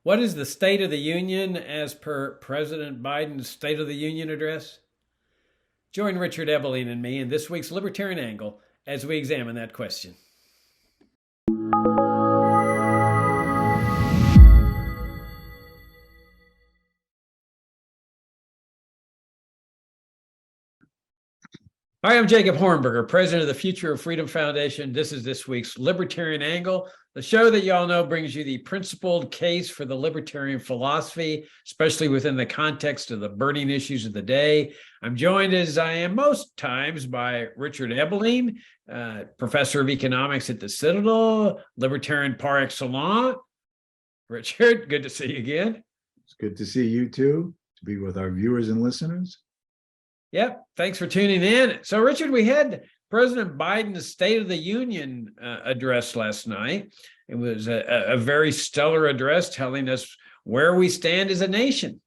What is the State of the Union as per President Biden's State of the Union address? Join Richard Ebeling and me in this week's Libertarian Angle as we examine that question. Hi, I'm Jacob Hornberger, president of the Future of Freedom Foundation. This is this week's Libertarian Angle, the show that y'all know brings you the principled case for the libertarian philosophy, especially within the context of the burning issues of the day. I'm joined, as I am most times, by Richard Ebeling, professor of economics at the Citadel, libertarian par excellence. Richard, good to see you again. It's good to see you too, to be with our viewers and listeners. Yep. Thanks for tuning in. So, Richard, we had President Biden's State of the Union address last night. It was a very stellar address telling us where we stand as a nation.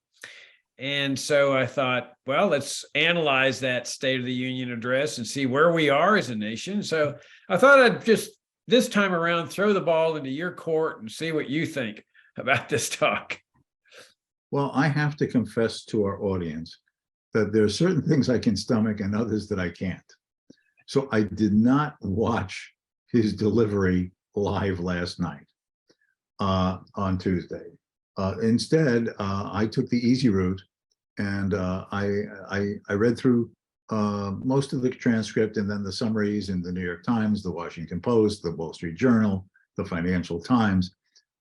And so I thought, well, let's analyze that State of the Union address and see where we are as a nation. So I thought I'd just this time around throw the ball into your court and see what you think about this talk. Well, I have to confess to our audience that there are certain things I can stomach and others that I can't. So I did not watch his delivery live last night on Tuesday. Instead, I took the easy route and I read through most of the transcript and then the summaries in the New York Times, the Washington Post, the Wall Street Journal, the Financial Times.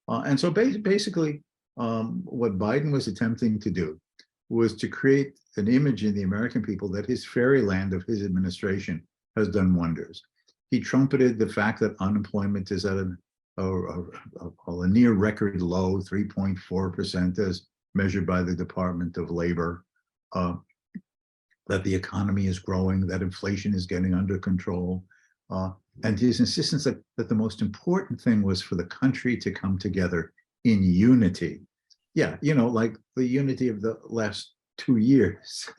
And so basically, what Biden was attempting to do was to create an image in the American people that his fairyland of his administration has done wonders. He trumpeted the fact that unemployment is at a near record low, 3.4% as measured by the Department of Labor, that the economy is growing, that inflation is getting under control, and his insistence that the most important thing was for the country to come together in unity. Yeah, you know, like the unity of the last 2 years.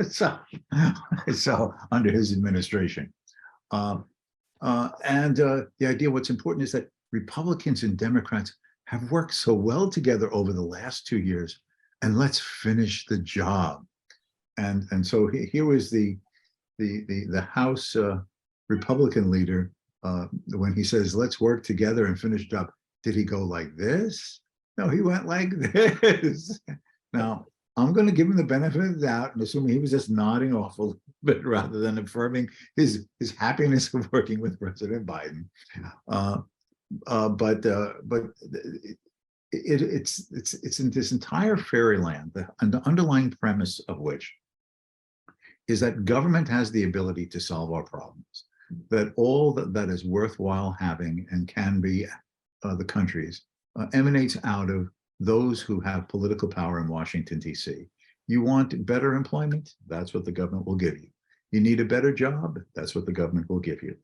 so under his administration. And the idea, what's important is that Republicans and Democrats have worked so well together over the last 2 years, and let's finish the job. And so here was the House Republican leader when he says, let's work together and finish the job. Did he go like this? No, he went like this. Now, I'm going to give him the benefit of the doubt and assuming he was just nodding off a little bit rather than affirming his happiness of working with President Biden. But it's in this entire fairyland, the underlying premise of which is that government has the ability to solve our problems, that all that is worthwhile having and can be the country's emanates out of those who have political power in Washington, D.C. You want better employment? That's what the government will give you. You need a better job? That's what the government will give you.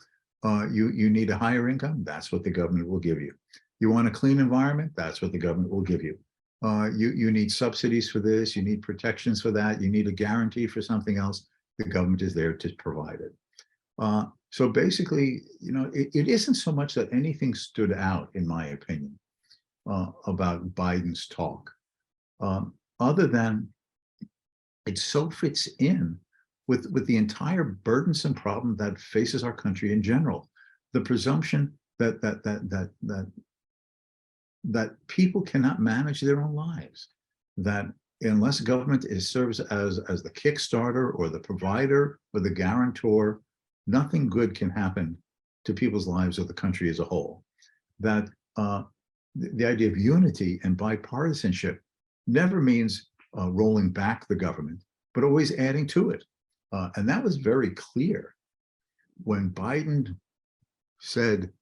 You need a higher income? That's what the government will give you. You want a clean environment? That's what the government will give you. You need subsidies for this. You need protections for that. You need a guarantee for something else. The government is there to provide it. So basically, you know, it isn't so much that anything stood out, in my opinion, about Biden's talk, other than it so fits in with the entire burdensome problem that faces our country in general. The presumption that people cannot manage their own lives, that unless government serves as the Kickstarter or the provider or the guarantor, nothing good can happen to people's lives or the country as a whole. That the idea of unity and bipartisanship never means rolling back the government, but always adding to it. And that was very clear when Biden said,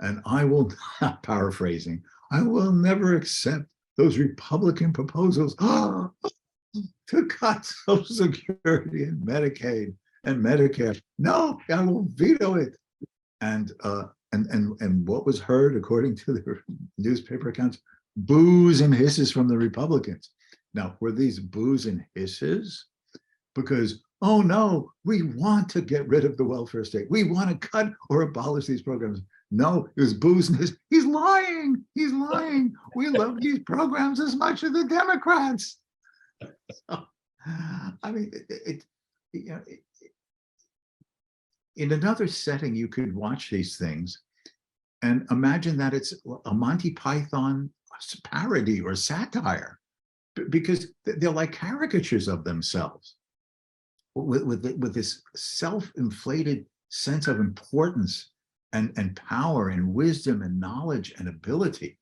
and I will, paraphrasing, I will never accept those Republican proposals to cut Social Security and Medicaid and Medicare. No, I will veto it. And what was heard, according to the newspaper accounts, boos and hisses from the Republicans. Now, were these boos and hisses because, oh no, we want to get rid of the welfare state, we want to cut or abolish these programs? No, it was booze and he's lying. He's lying. We love these programs as much as the Democrats. So, I mean, you know, in another setting, you could watch these things and imagine that it's a Monty Python parody or satire, because they're like caricatures of themselves with this self-inflated sense of importance and power and wisdom and knowledge and ability.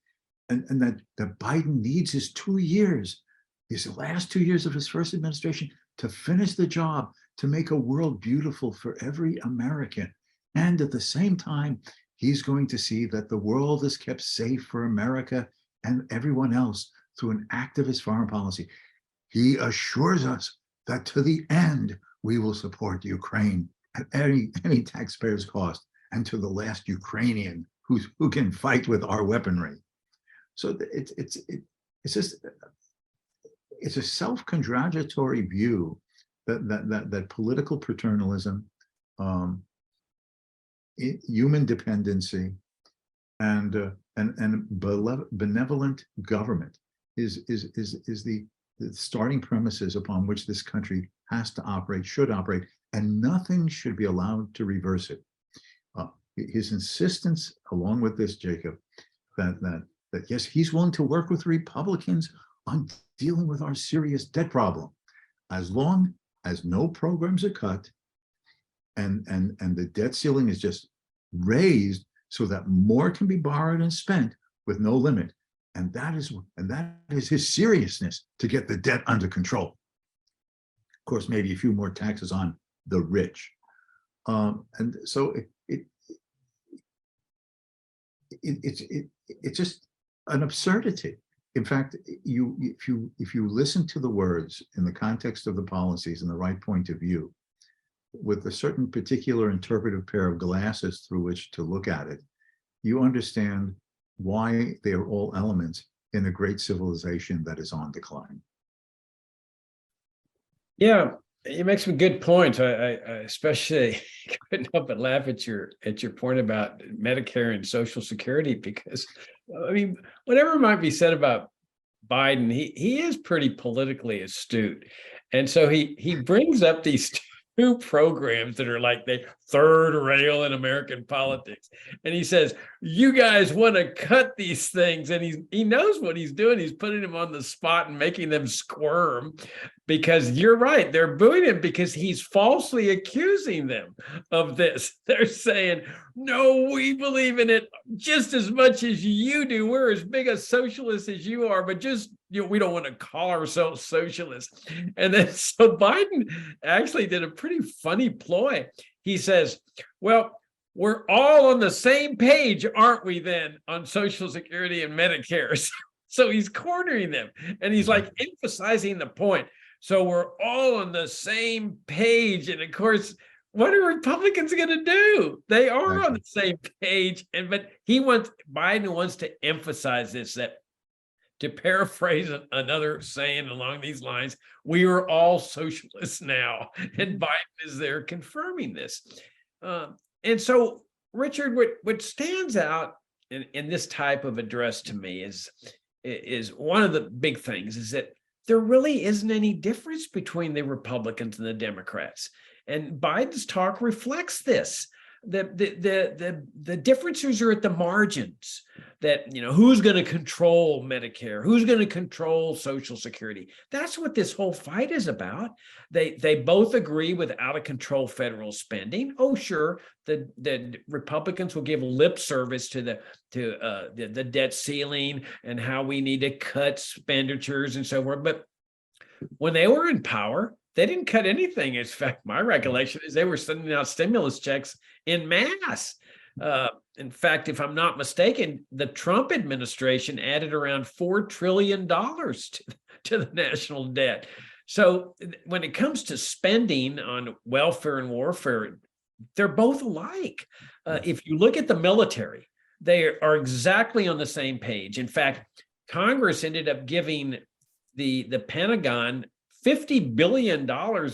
And that Biden needs his 2 years, his last 2 years of his first administration, to finish the job, to make a world beautiful for every American. And at the same time, he's going to see that the world is kept safe for America and everyone else through an activist foreign policy. He assures us that to the end, we will support Ukraine at any taxpayer's cost, and to the last Ukrainian who can fight with our weaponry. So it's a self-congratulatory view that political paternalism, human dependency, and benevolent government is the starting premises upon which this country has to operate, should operate, and nothing should be allowed to reverse it. His insistence, along with this, Jacob, that yes, he's willing to work with Republicans on dealing with our serious debt problem, as long as no programs are cut and the debt ceiling is just raised so that more can be borrowed and spent with no limit. And that is his seriousness to get the debt under control. Of course, maybe a few more taxes on the rich. And so it's just an absurdity. In fact, if you listen to the words in the context of the policies and the right point of view, with a certain particular interpretive pair of glasses through which to look at it, you understand why they are all elements in a great civilization that is on decline. Yeah, you make some good points. I especially couldn't help but laugh at your point about Medicare and Social Security, because I mean, whatever might be said about Biden, he is pretty politically astute, and so he brings up these two programs that are like the third rail in American politics, and he says, "You guys want to cut these things," and he knows what he's doing. He's putting them on the spot and making them squirm, because you're right, they're booing him because he's falsely accusing them of this. They're saying, "No, we believe in it just as much as you do. We're as big a socialist as you are, but just, we don't want to call ourselves socialists." And then so Biden actually did a pretty funny ploy. He says, "Well, we're all on the same page, aren't we then, on Social Security and Medicare?" So he's cornering them, and he's like emphasizing the point. So we're all on the same page. And of course, what are Republicans going to do? They are on the same page. But Biden wants to emphasize this, that, to paraphrase another saying along these lines, we are all socialists now. And Biden is there confirming this. And so, Richard, what stands out in this type of address to me is one of the big things is that there really isn't any difference between the Republicans and the Democrats. And Biden's talk reflects this. The differences are at the margins. That, who's going to control Medicare, who's going to control Social Security. That's what this whole fight is about. They both agree with out of control federal spending. Oh, sure, the Republicans will give lip service to the debt ceiling and how we need to cut expenditures and so forth. But when they were in power, they didn't cut anything. In fact, my recollection is they were sending out stimulus checks in mass. In fact, if I'm not mistaken, the Trump administration added around $4 trillion to the national debt. So when it comes to spending on welfare and warfare, they're both alike. If you look at the military, they are exactly on the same page. In fact, Congress ended up giving the Pentagon $50 billion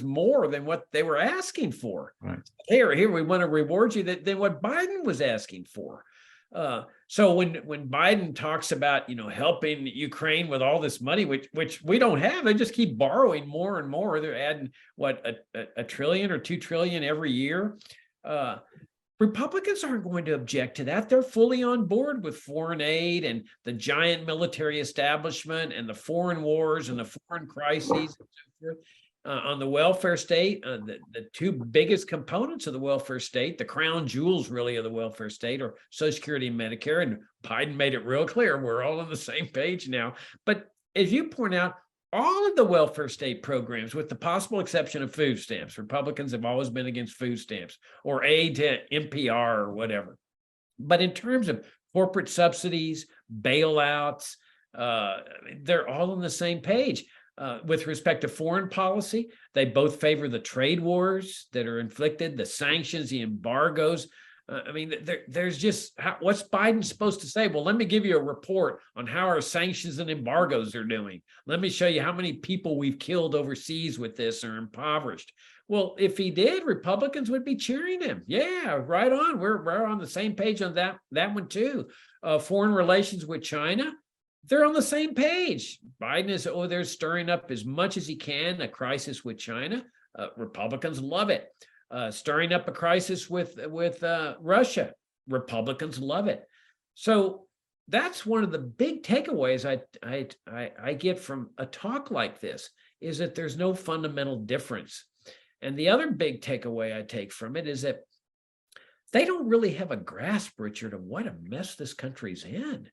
more than what they were asking for. Right. Here, we want to reward you than what Biden was asking for. So when Biden talks about, helping Ukraine with all this money, which we don't have, they just keep borrowing more and more. They're adding what, a trillion or 2 trillion every year. Republicans aren't going to object to that. They're fully on board with foreign aid and the giant military establishment and the foreign wars and the foreign crises and so forth. On the welfare state, the two biggest components of the welfare state, the crown jewels really of the welfare state, are Social Security and Medicare. And Biden made it real clear we're all on the same page now. But as you point out, all of the welfare state programs, with the possible exception of food stamps, Republicans have always been against food stamps or aid to NPR or whatever. But in terms of corporate subsidies, bailouts, they're all on the same page. With respect to foreign policy, they both favor the trade wars that are inflicted, the sanctions, the embargoes. There's just, what's Biden supposed to say? Well, let me give you a report on how our sanctions and embargoes are doing. Let me show you how many people we've killed overseas with this or impoverished. Well, if he did, Republicans would be cheering him. Yeah, right on. We're on the same page on that one too. Foreign relations with China, they're on the same page. Biden is, they're stirring up as much as he can a crisis with China. Republicans love it. Stirring up a crisis with Russia. Republicans love it. So that's one of the big takeaways I get from a talk like this, is that there's no fundamental difference. And the other big takeaway I take from it is that they don't really have a grasp, Richard, of what a mess this country's in.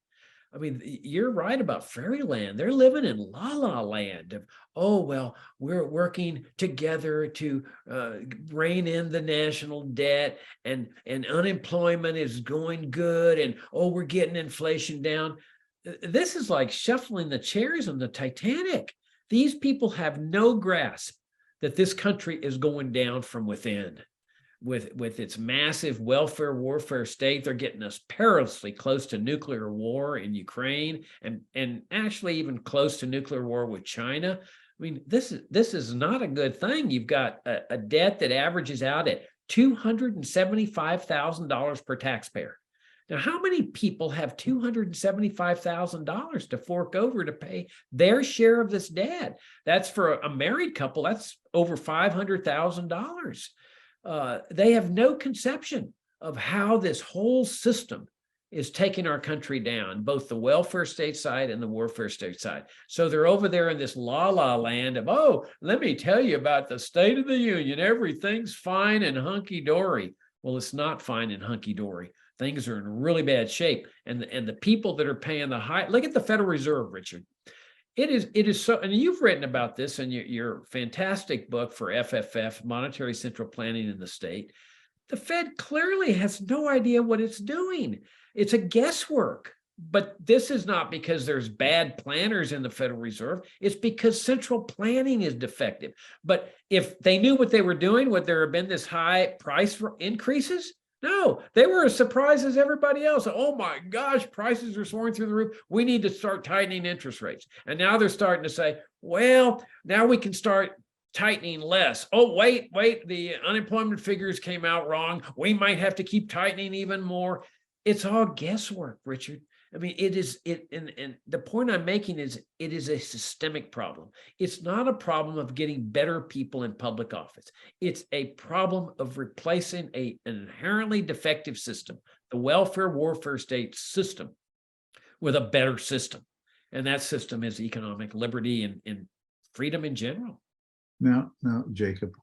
I mean, you're right about fairyland. They're living in la-la land of, oh, well, we're working together to rein in the national debt, and unemployment is going good, and, oh, we're getting inflation down. This is like shuffling the chairs on the Titanic. These people have no grasp that this country is going down from within. With its massive welfare warfare state, they're getting us perilously close to nuclear war in Ukraine, and actually even close to nuclear war with China. I mean, this is not a good thing. You've got a debt that averages out at $275,000 per taxpayer. Now, how many people have $275,000 to fork over to pay their share of this debt? That's for a married couple, that's over $500,000. They have no conception of how this whole system is taking our country down, both the welfare state side and the warfare state side. So they're over there in this la-la land of, oh, let me tell you about the State of the Union. Everything's fine and hunky-dory. Well, it's not fine and hunky-dory. Things are in really bad shape. And the people that are paying the high, look at the Federal Reserve, Richard. It is so, and you've written about this in your fantastic book for FFF, Monetary Central Planning in the State. The Fed clearly has no idea what it's doing. It's a guesswork. But this is not because there's bad planners in the Federal Reserve. It's because central planning is defective. But if they knew what they were doing, would there have been this high price increases? No, they were as surprised as everybody else. Oh my gosh, prices are soaring through the roof. We need to start tightening interest rates. And now they're starting to say, well, now we can start tightening less. Oh, wait, the unemployment figures came out wrong. We might have to keep tightening even more. It's all guesswork, Richard. I mean, and the point I'm making is it is a systemic problem. It's not a problem of getting better people in public office. It's a problem of replacing an inherently defective system, the welfare warfare state system, with a better system. And that system is economic liberty and freedom in general. Now, Jacob,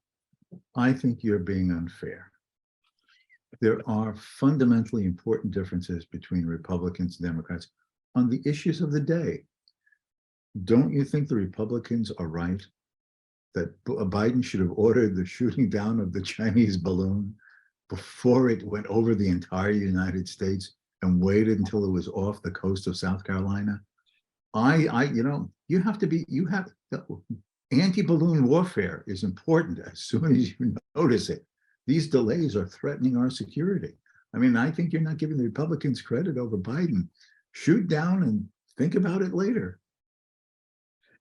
I think you're being unfair. There are fundamentally important differences between Republicans and Democrats on the issues of the day. Don't you think the Republicans are right that Biden should have ordered the shooting down of the Chinese balloon before it went over the entire United States and waited until it was off the coast of South Carolina? Anti-balloon warfare is important as soon as you notice it. These delays are threatening our security. I mean, I think you're not giving the Republicans credit over Biden. Shoot down and think about it later.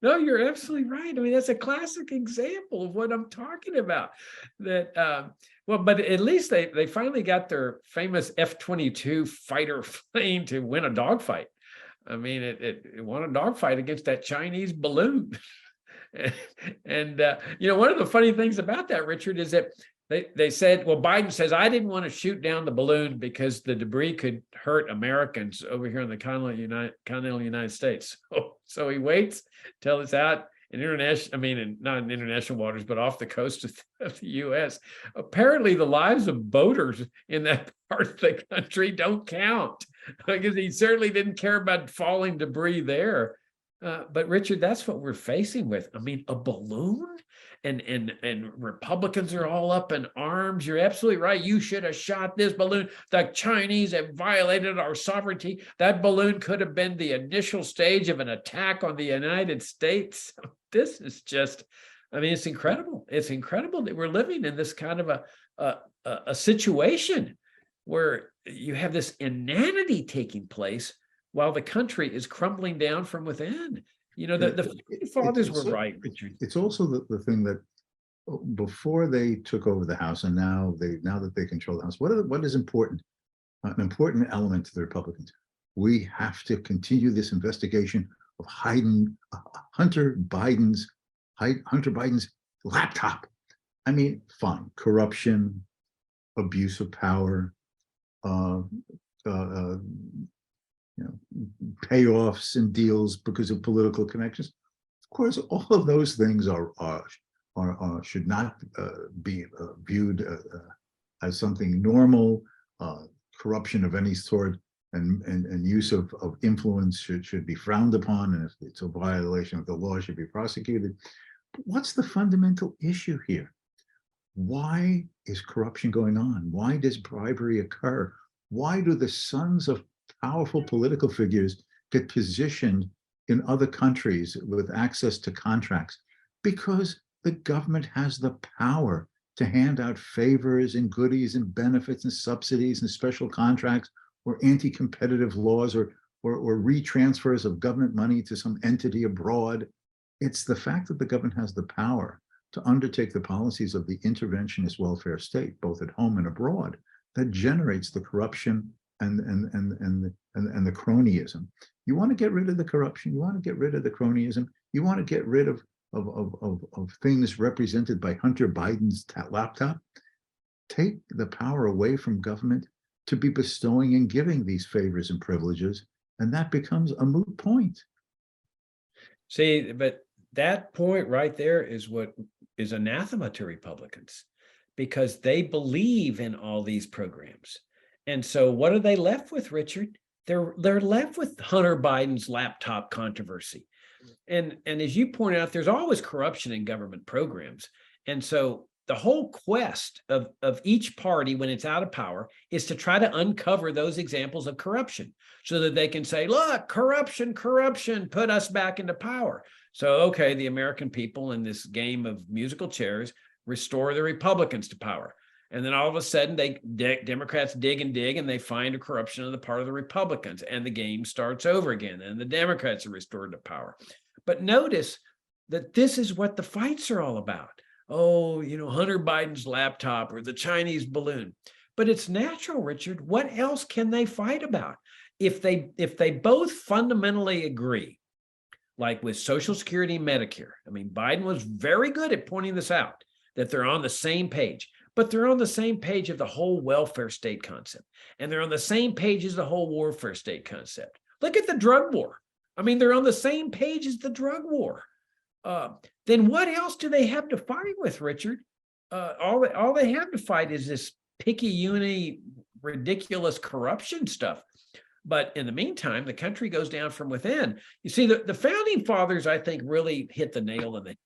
No, you're absolutely right. I mean, that's a classic example of what I'm talking about. That well, but at least they finally got their famous F-22 fighter plane to win a dogfight. I mean, it won a dogfight against that Chinese balloon. And one of the funny things about that, Richard, is that they said, well, Biden says, I didn't want to shoot down the balloon because the debris could hurt Americans over here in the continental United States. So he waits till it's out in not in international waters, but off the coast of the U.S. Apparently, the lives of boaters in that part of the country don't count, because he certainly didn't care about falling debris there. But Richard, that's what we're facing with. I mean, a balloon, and Republicans are all up in arms. You're absolutely right. You should have shot this balloon. The Chinese have violated our sovereignty. That balloon could have been the initial stage of an attack on the United States. This is just, I mean, it's incredible. It's incredible that we're living in this kind of a situation where you have this inanity taking place while the country is crumbling down from within. The fathers were right, Richard. It's also the thing that before they took over the House, and now that they control the House, what is important? An important element to the Republicans. We have to continue this investigation of Hunter Biden's laptop. I mean, fine, corruption, abuse of power, payoffs and deals because of political connections. Of course, all of those things should not be viewed as something normal. Corruption of any sort and use of influence should be frowned upon, and if it's a violation of the law, should be prosecuted. But what's the fundamental issue here? Why is corruption going on? Why does bribery occur? Why do the sons of powerful political figures get positioned in other countries with access to contracts? Because the government has the power to hand out favors and goodies and benefits and subsidies and special contracts or anti-competitive laws or retransfers of government money to some entity abroad. It's the fact that the government has the power to undertake the policies of the interventionist welfare state, both at home and abroad, that generates the corruption and the cronyism. You want to get rid of the corruption. You want to get rid of the cronyism. You want to get rid of things represented by Hunter Biden's laptop. Take the power away from government to be bestowing and giving these favors and privileges, and that becomes a moot point. See, but that point right there is what is anathema to Republicans, because they believe in all these programs. And so what are they left with, Richard? They're left with Hunter Biden's laptop controversy. And as you point out, there's always corruption in government programs. And so the whole quest of each party when it's out of power is to try to uncover those examples of corruption so that they can say, look, corruption, put us back into power. So, okay, the American people in this game of musical chairs restore the Republicans to power. And then all of a sudden, Democrats dig and they find a corruption on the part of the Republicans, and the game starts over again, and the Democrats are restored to power. But notice that this is what the fights are all about. Oh, Hunter Biden's laptop or the Chinese balloon. But it's natural, Richard. What else can they fight about? If they both fundamentally agree, like with Social Security and Medicare. I mean, Biden was very good at pointing this out, that they're on the same page. But they're on the same page of the whole welfare state concept. And they're on the same page as the whole warfare state concept. Look at the drug war. I mean, they're on the same page as the drug war. Then what else do they have to fight with, Richard? All they have to fight is this picky, ridiculous corruption stuff. But in the meantime, the country goes down from within. You see, the founding fathers, I think, really hit the nail on the head.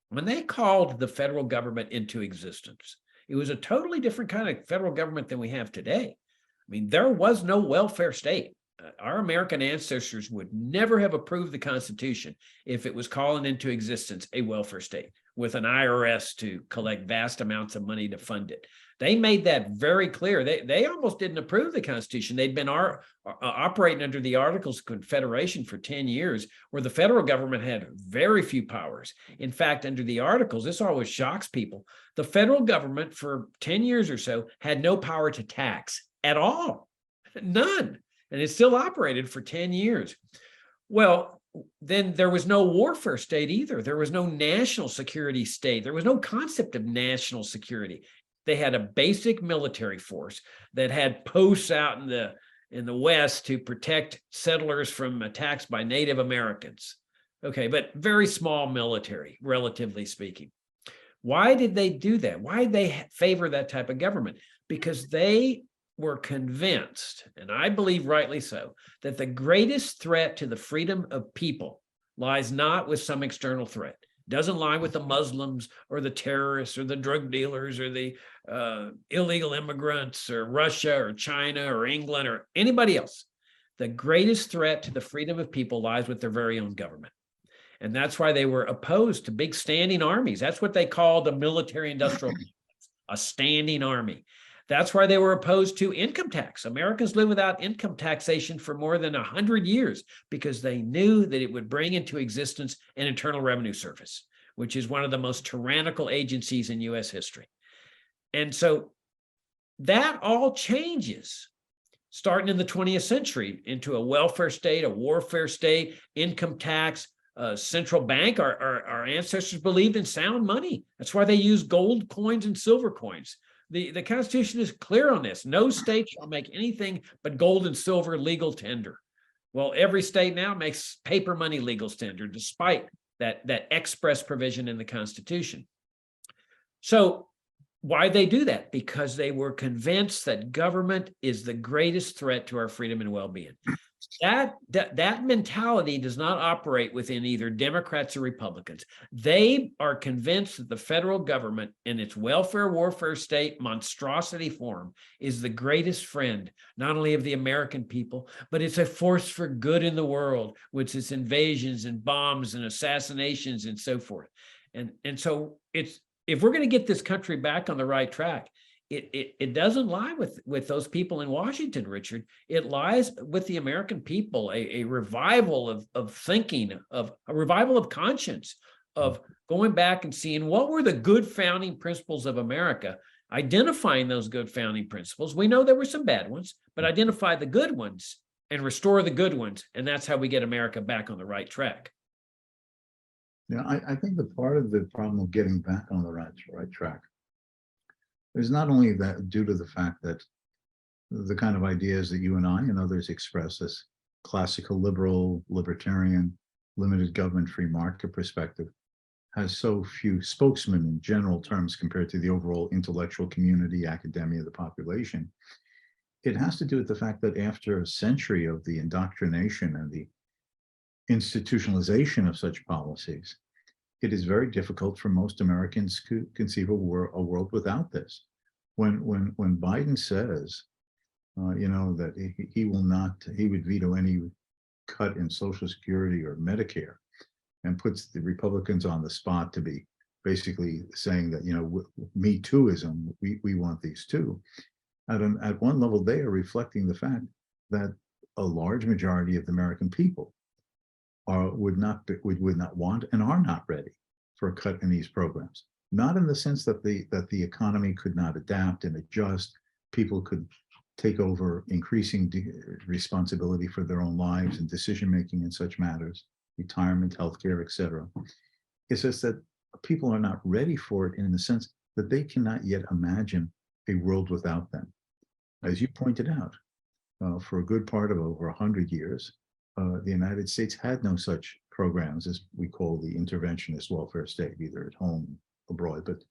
When they called the federal government into existence, it was a totally different kind of federal government than we have today. I mean, there was no welfare state. Our American ancestors would never have approved the Constitution if it was calling into existence a welfare state. with an IRS to collect vast amounts of money to fund it. They made that very clear. They almost didn't approve the Constitution. They'd been operating under the Articles of Confederation for 10 years, where the federal government had very few powers. In fact, under the Articles, this always shocks people, the federal government for 10 years or so had no power to tax at all, none. And it still operated for 10 years. Well, then there was no warfare state either. There was no national security state. There was no concept of national security. They had a basic military force that had posts out in the West to protect settlers from attacks by Native Americans. Okay, but very small military, relatively speaking. Why did they do that? Why did they favor that type of government? Because they were convinced, and I believe rightly so, that the greatest threat to the freedom of people lies not with some external threat. It doesn't lie with the Muslims or the terrorists or the drug dealers or the illegal immigrants or Russia or China or England or anybody else. The greatest threat to the freedom of people lies with their very own government. And that's why they were opposed to big standing armies. That's what they called the military industrial complex, a standing army. That's why they were opposed to income tax. Americans lived without income taxation for more than 100 years because they knew that it would bring into existence an Internal Revenue Service, which is one of the most tyrannical agencies in U.S. history. And so that all changes starting in the 20th century into a welfare state, a warfare state, income tax, central bank. Our ancestors believed in sound money. That's why they used gold coins and silver coins. The Constitution is clear on this. No state shall make anything but gold and silver legal tender. Well, every state now makes paper money legal tender, despite that express provision in the Constitution. So why they do that? Because they were convinced that government is the greatest threat to our freedom and well-being. That mentality does not operate within either Democrats or Republicans. They are convinced that the federal government in its welfare warfare state monstrosity form is the greatest friend, not only of the American people, but it's a force for good in the world, with its invasions and bombs and assassinations and so forth. And so if we're going to get this country back on the right track, it doesn't lie with those people in Washington, Richard. It lies with the American people, a revival of thinking, of a revival of conscience, of going back and seeing what were the good founding principles of America, identifying those good founding principles. We know there were some bad ones, but identify the good ones and restore the good ones. And that's how we get America back on the right track. Yeah, I think that part of the problem of getting back on the right track is not only that due to the fact that the kind of ideas that you and I and others express as classical liberal, libertarian, limited government, free market perspective has so few spokesmen in general terms compared to the overall intellectual community, academia, the population. It has to do with the fact that after a century of the indoctrination and the institutionalization of such policies, it is very difficult for most Americans to conceive a world without this. When Biden says, that he would veto any cut in Social Security or Medicare, and puts the Republicans on the spot to be basically saying that, Me Tooism, we want these too. At one level, they are reflecting the fact that a large majority of the American people would not want and are not ready for a cut in these programs. Not in the sense that the economy could not adapt and adjust, people could take over increasing responsibility for their own lives and decision making in such matters, retirement, healthcare, etc. It's just that people are not ready for it in the sense that they cannot yet imagine a world without them. As you pointed out, for a good part of over 100 years, the United States had no such programs as we call the interventionist welfare state, either at home, abroad. But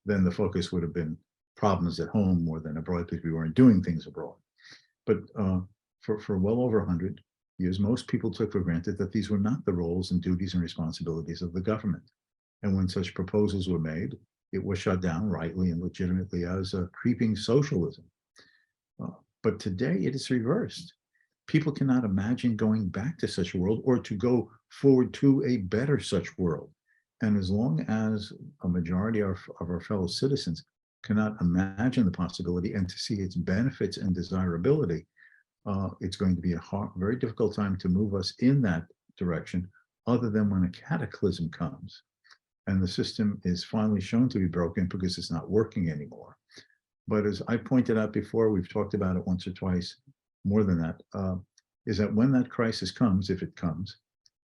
then the focus would have been problems at home more than abroad because we weren't doing things abroad. But for well over 100 years, most people took for granted that these were not the roles and duties and responsibilities of the government. And when such proposals were made, it was shut down rightly and legitimately as a creeping socialism. But today it is reversed. People cannot imagine going back to such a world or to go forward to a better such world. And as long as a majority of our fellow citizens cannot imagine the possibility and to see its benefits and desirability, it's going to be a very difficult time to move us in that direction, other than when a cataclysm comes and the system is finally shown to be broken because it's not working anymore. But as I pointed out before, we've talked about it once or twice, more than that, is that when that crisis comes, if it comes,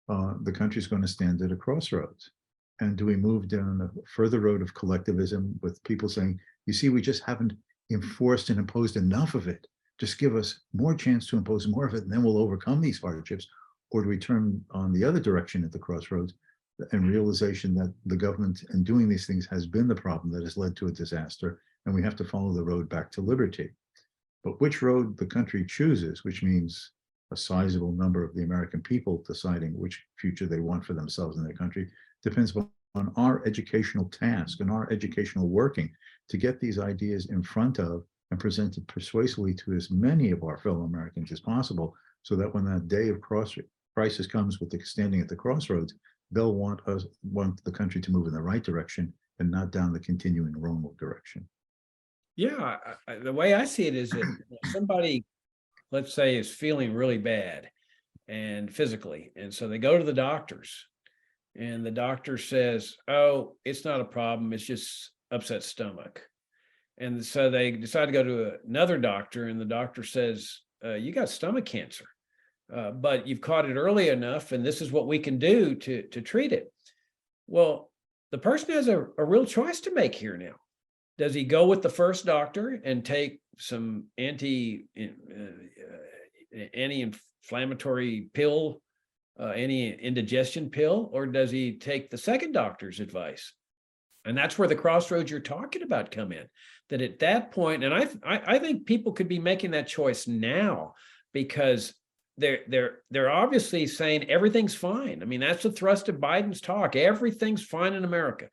the country's going to stand at a crossroads. And do we move down a further road of collectivism with people saying, you see, we just haven't enforced and imposed enough of it. Just give us more chance to impose more of it, and then we'll overcome these hardships. Or do we turn on the other direction at the crossroads and realization that the government and doing these things has been the problem that has led to a disaster, and we have to follow the road back to liberty? But which road the country chooses, which means a sizable number of the American people deciding which future they want for themselves and their country, depends on our educational task and our educational working to get these ideas in front of and presented persuasively to as many of our fellow Americans as possible, so that when that day of crisis comes with the standing at the crossroads, they'll want the country to move in the right direction and not down the continuing wrong direction. Yeah, the way I see it is that somebody, let's say, is feeling really bad and physically, and so they go to the doctors, and the doctor says, oh, it's not a problem, it's just upset stomach. And so they decide to go to another doctor, and the doctor says, you got stomach cancer, but you've caught it early enough, and this is what we can do to treat it. Well, the person has a real choice to make here now. Does he go with the first doctor and take some anti-inflammatory pill, anti-indigestion pill, or does he take the second doctor's advice? And that's where the crossroads you're talking about come in. That at that point, and I think people could be making that choice now, because they're obviously saying everything's fine. I mean, that's the thrust of Biden's talk. Everything's fine in America.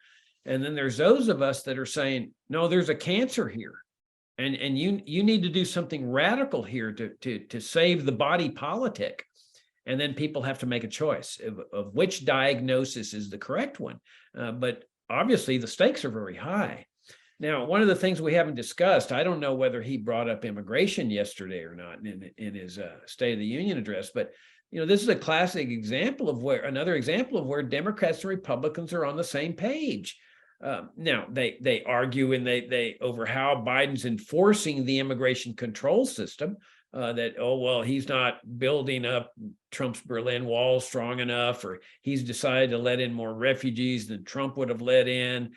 And then there's those of us that are saying, no, there's a cancer here. And you need to do something radical here to save the body politic. And then people have to make a choice of which diagnosis is the correct one. But obviously the stakes are very high. Now, one of the things we haven't discussed, I don't know whether he brought up immigration yesterday or not in his State of the Union address, but this is a classic example of another example of where Democrats and Republicans are on the same page. Now they argue and they over how Biden's enforcing the immigration control system, that, oh, well, he's not building up Trump's Berlin Wall strong enough, or he's decided to let in more refugees than Trump would have let in.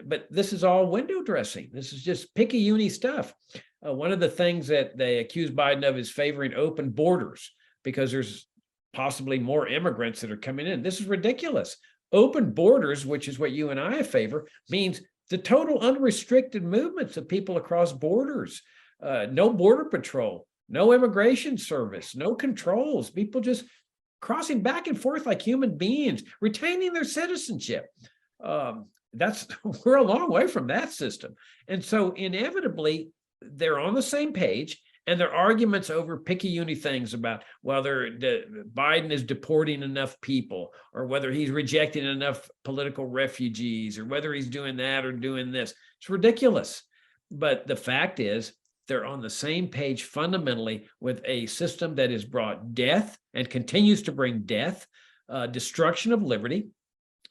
But this is all window dressing. This is just picky-uni stuff. One of the things that they accuse Biden of is favoring open borders because there's possibly more immigrants that are coming in. This is ridiculous. Open borders, which is what you and I favor, means the total unrestricted movements of people across borders. No border patrol, no immigration service, no controls, people just crossing back and forth like human beings, retaining their citizenship. We're a long way from that system. And so inevitably, they're on the same page, and their arguments over picky-uni things about whether Biden is deporting enough people, or whether he's rejecting enough political refugees, or whether he's doing that or doing this. It's ridiculous. But the fact is, they're on the same page fundamentally with a system that has brought death and continues to bring death, destruction of liberty,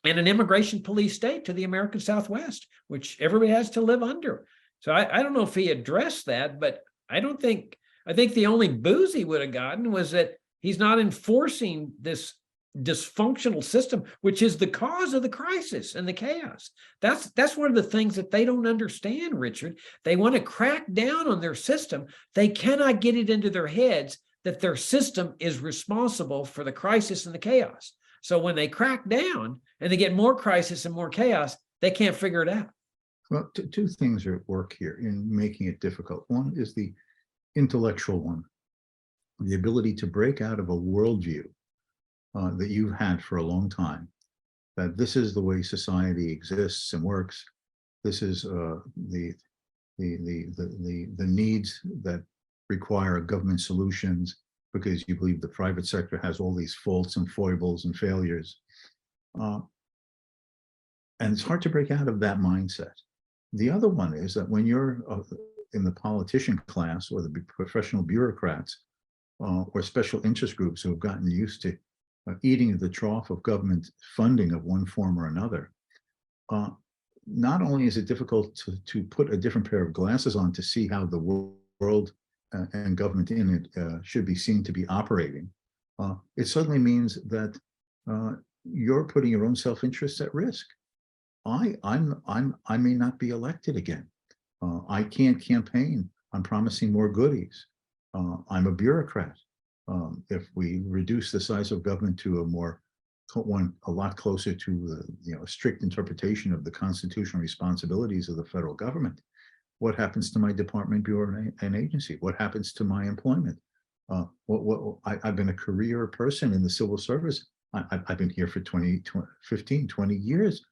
and an immigration police state to the American Southwest, which everybody has to live under. So I don't know if he addressed that, but I think the only booze he would have gotten was that he's not enforcing this dysfunctional system, which is the cause of the crisis and the chaos. That's one of the things that they don't understand, Richard. They want to crack down on their system. They cannot get it into their heads that their system is responsible for the crisis and the chaos. So when they crack down and they get more crisis and more chaos, they can't figure it out. Well, two things are at work here in making it difficult. One is the intellectual one, the ability to break out of a worldview that you've had for a long time, that this is the way society exists and works. This is the needs that require government solutions, because you believe the private sector has all these faults and foibles and failures. And it's hard to break out of that mindset. The other one is that when you're in the politician class or the professional bureaucrats or special interest groups who have gotten used to eating at the trough of government funding of one form or another, not only is it difficult to put a different pair of glasses on to see how the world and government in it should be seen to be operating, it suddenly means that you're putting your own self-interest at risk. I may not be elected again. I can't campaign on promising more goodies. I'm a bureaucrat. If we reduce the size of government to a lot closer to a strict interpretation of the constitutional responsibilities of the federal government, what happens to my department, bureau, and agency? What happens to my employment? I've been a career person in the civil service. I've been here for 15, 20 years.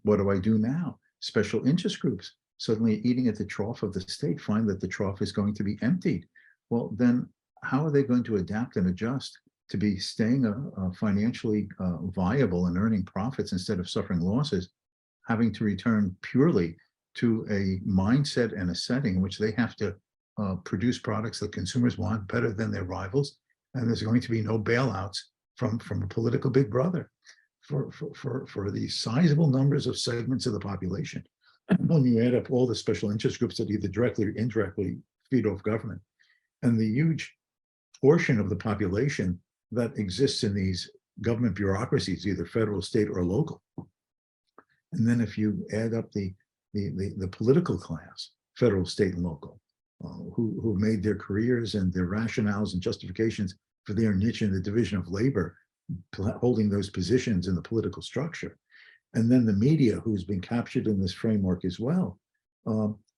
What do I do now? Special interest groups suddenly eating at the trough of the state find that the trough is going to be emptied. Well, then how are they going to adapt and adjust to be staying financially viable and earning profits instead of suffering losses, having to return purely to a mindset and a setting in which they have to produce products that consumers want better than their rivals, and there's going to be no bailouts from a political big brother for the sizable numbers of segments of the population. When you add up all the special interest groups that either directly or indirectly feed off government, and the huge portion of the population that exists in these government bureaucracies, either federal, state, or local. And then if you add up the political class, federal, state, and local, who made their careers and their rationales and justifications for their niche in the division of labor, holding those positions in the political structure, and then the media, who's been captured in this framework as well,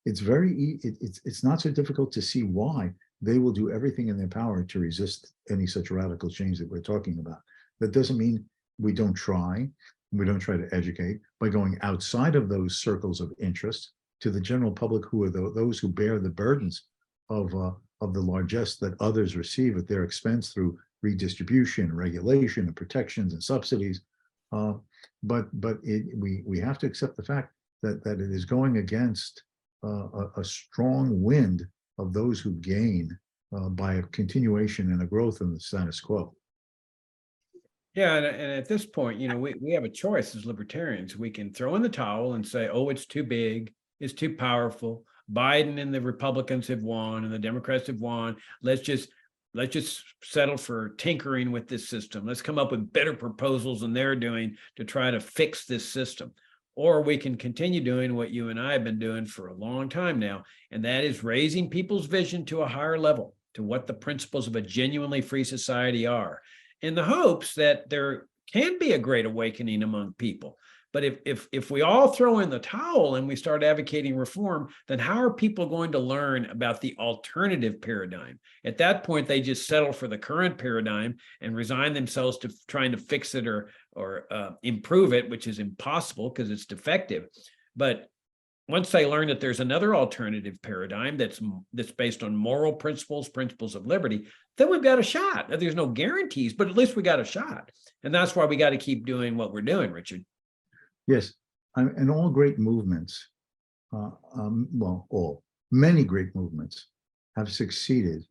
it's not so difficult to see why they will do everything in their power to resist any such radical change that we're talking about. That doesn't mean we don't try. We don't try to educate by going outside of those circles of interest to the general public, who are those who bear the burdens of the largesse that others receive at their expense through redistribution, regulation, and protections and subsidies. But we have to accept the fact that it is going against a strong wind of those who gain by a continuation and a growth in the status quo. Yeah, and at this point, we have a choice as libertarians. We can throw in the towel and say, oh, it's too big, it's too powerful. Biden and the Republicans have won and the Democrats have won. Let's just settle for tinkering with this system. Let's come up with better proposals than they're doing to try to fix this system. Or we can continue doing what you and I have been doing for a long time now, and that is raising people's vision to a higher level, to what the principles of a genuinely free society are, in the hopes that there can be a great awakening among people. But if we all throw in the towel and we start advocating reform, then how are people going to learn about the alternative paradigm? At that point, they just settle for the current paradigm and resign themselves to trying to fix it or improve it, which is impossible because it's defective. But once they learn that there's another alternative paradigm that's based on moral principles of liberty, then we've got a shot. Now, there's no guarantees, but at least we got a shot. And that's why we got to keep doing what we're doing, Richard. Yes, and all great movements, many great movements have succeeded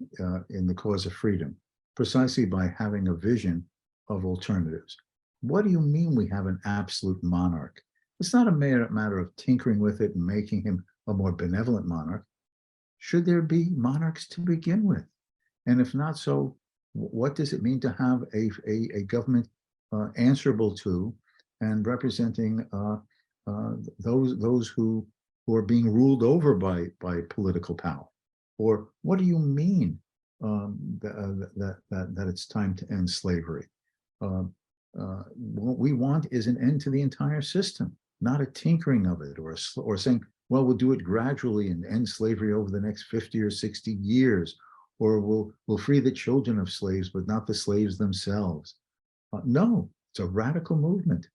in the cause of freedom precisely by having a vision of alternatives. What do you mean we have an absolute monarch? It's not a matter of tinkering with it and making him a more benevolent monarch. Should there be monarchs to begin with? And if not so, what does it mean to have a government answerable to and representing those who are being ruled over by political power? Or what do you mean that it's time to end slavery? What we want is an end to the entire system, not a tinkering of it or saying, well, we'll do it gradually and end slavery over the next 50 or 60 years, or we'll free the children of slaves, but not the slaves themselves. No, it's a radical movement.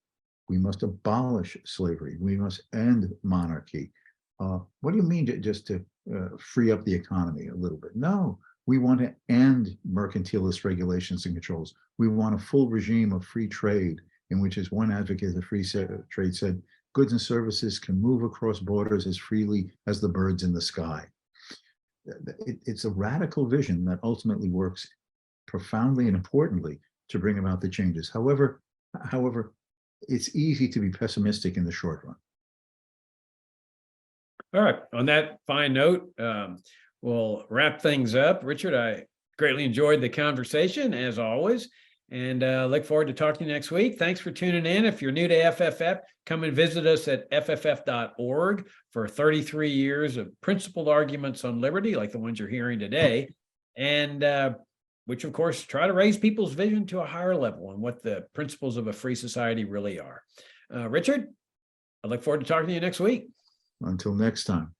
We must abolish slavery. We must end monarchy. What do you mean just to free up the economy a little bit? No, we want to end mercantilist regulations and controls. We want a full regime of free trade, in which, as one advocate of free trade said, goods and services can move across borders as freely as the birds in the sky. It's a radical vision that ultimately works profoundly and importantly to bring about the changes. However, it's easy to be pessimistic in the short run. All right. On that fine note, we'll wrap things up. Richard, I greatly enjoyed the conversation as always, and look forward to talking to you next week. Thanks for tuning in. If you're new to FFF, come and visit us at fff.org for 33 years of principled arguments on liberty, like the ones you're hearing today, and which, of course, try to raise people's vision to a higher level and what the principles of a free society really are. Richard, I look forward to talking to you next week. Until next time.